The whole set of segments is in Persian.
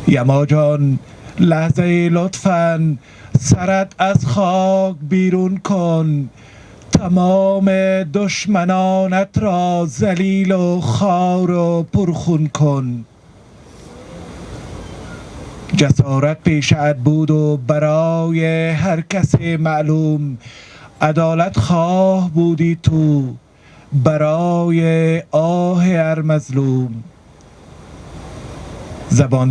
یما جان لحظه لطفاً سرت از خاک بیرون کن، تمام دشمنانت را ذلیل و خوار و پرخون کن. جسارت پیشت بود و برای هر کس معلوم، عدالت خواه بودی تو برای آه هر مظلوم. زبان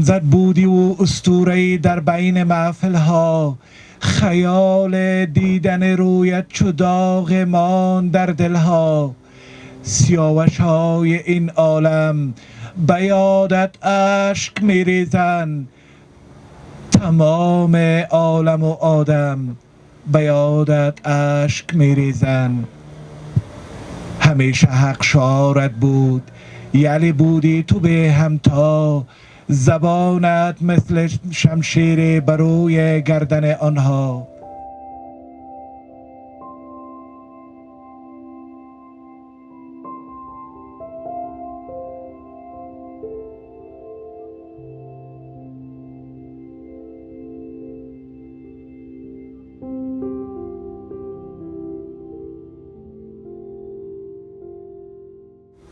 زد بودی و اسطوره‌ای در بین محفل ها، خیال دیدن رویت چو داغ مان در دلها. سیاوش های این عالم به یادت اشک میریزن، تمام عالم و آدم به یادت اشک میریزن. همیشه حق شعارت بود، یلی بودی تو به همتا، زبانت مثل شمشیر بروی گردن آنها.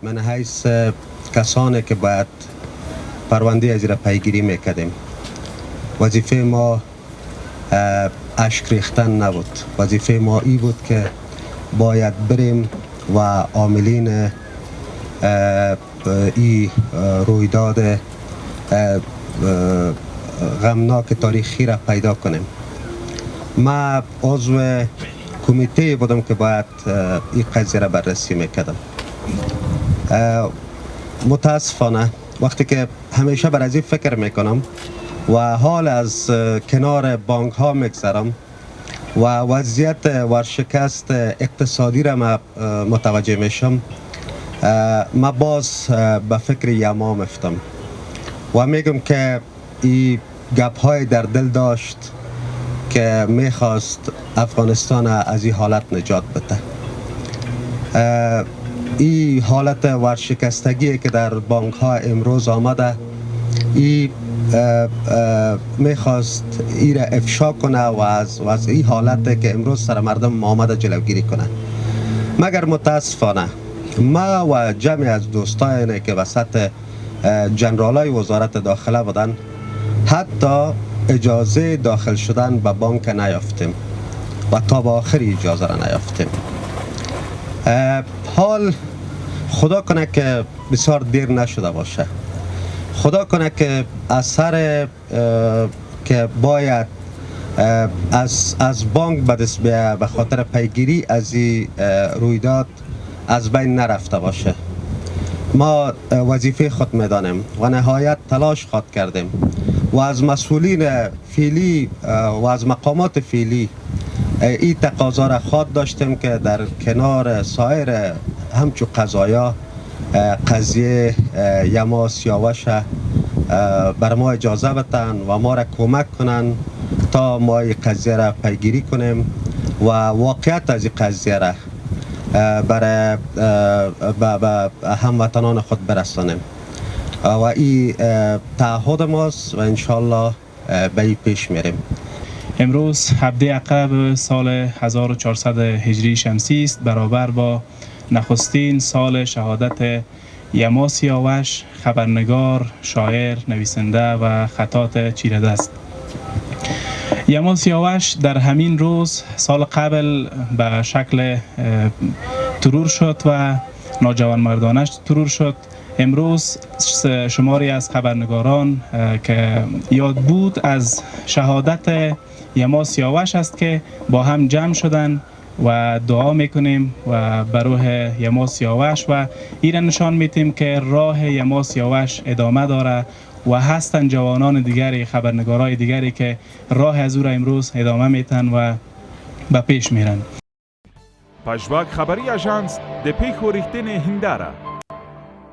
من حیث کسانی که باید پرونده از را پیگیری میکردیم، وظیفه ما اشک ریختن نبود. وظیفه ما ای بود که باید بریم و عاملین ای رویداد غمناک تاریخی را پیدا کنیم. ما عضو کمیته بودم که باید این قضیه را بررسی میکردم. متاسفانه وقتی که همیشه بر از این فکر میکنم و حال از کنار بانک ها میگذرم و وضعیت ورشکست اقتصادی را متوجه میشم، ما باز به فکر یما میفتم و میگم که این گپ های در دل داشت که میخواست افغانستان از این حالت نجات بده. این حالت ورشکستگی که در بانک ها امروز آمده، این میخواست ای را افشا کنه و از این حالت که امروز سر مردم آمده جلوگیری کنه. مگر متاسفانه ما و جمعی از دوستانی که وسط جنرالای وزارت داخله بودن حتی اجازه داخل شدن به بانک نیافتیم و تا به آخری اجازه را نیافتیم. حال خدا کنه که بسیار دیر نشده باشه، خدا کنه که اثر که باید از بانک به دست بیاید به خاطر پیگیری از این رویداد از بین نرفته باشه. ما وظیفه خود میدانیم و نهایت تلاش خود کردیم و از مسئولین فعلی و از مقامات فعلی این تقاضا را خواد داشتیم که در کنار سایر همچو قضایا قضیه یما سیاوش بر ما اجازه بدن و ما را کمک کنن تا ما این قضیه را پیگیری کنیم و واقعیت از این قضیه را برای هموطنان خود برسانیم و این تعهد ماست و انشالله به این پیش میریم. امروز 17 عقرب سال 1400 هجری شمسی است، برابر با نخستین سال شهادت یما سیاوش، خبرنگار، شاعر، نویسنده و خطاط چیره دست. یما سیاوش در همین روز سال قبل به شکل ترور شد و ناجوانمردانش ترور شد. امروز شماری از خبرنگاران که یاد بود از شهادت یما سیاوش است که با هم جمع شدن و دعا میکنیم و بر روح یما سیاوش و این نشان میتیم که راه یما سیاوش ادامه داره و هستن جوانان دیگری، خبرنگارای دیگری که راه از او را امروز ادامه میتن و به پیش میرن. پژواک خبری اژانس د پیښو ریښتینې هنداره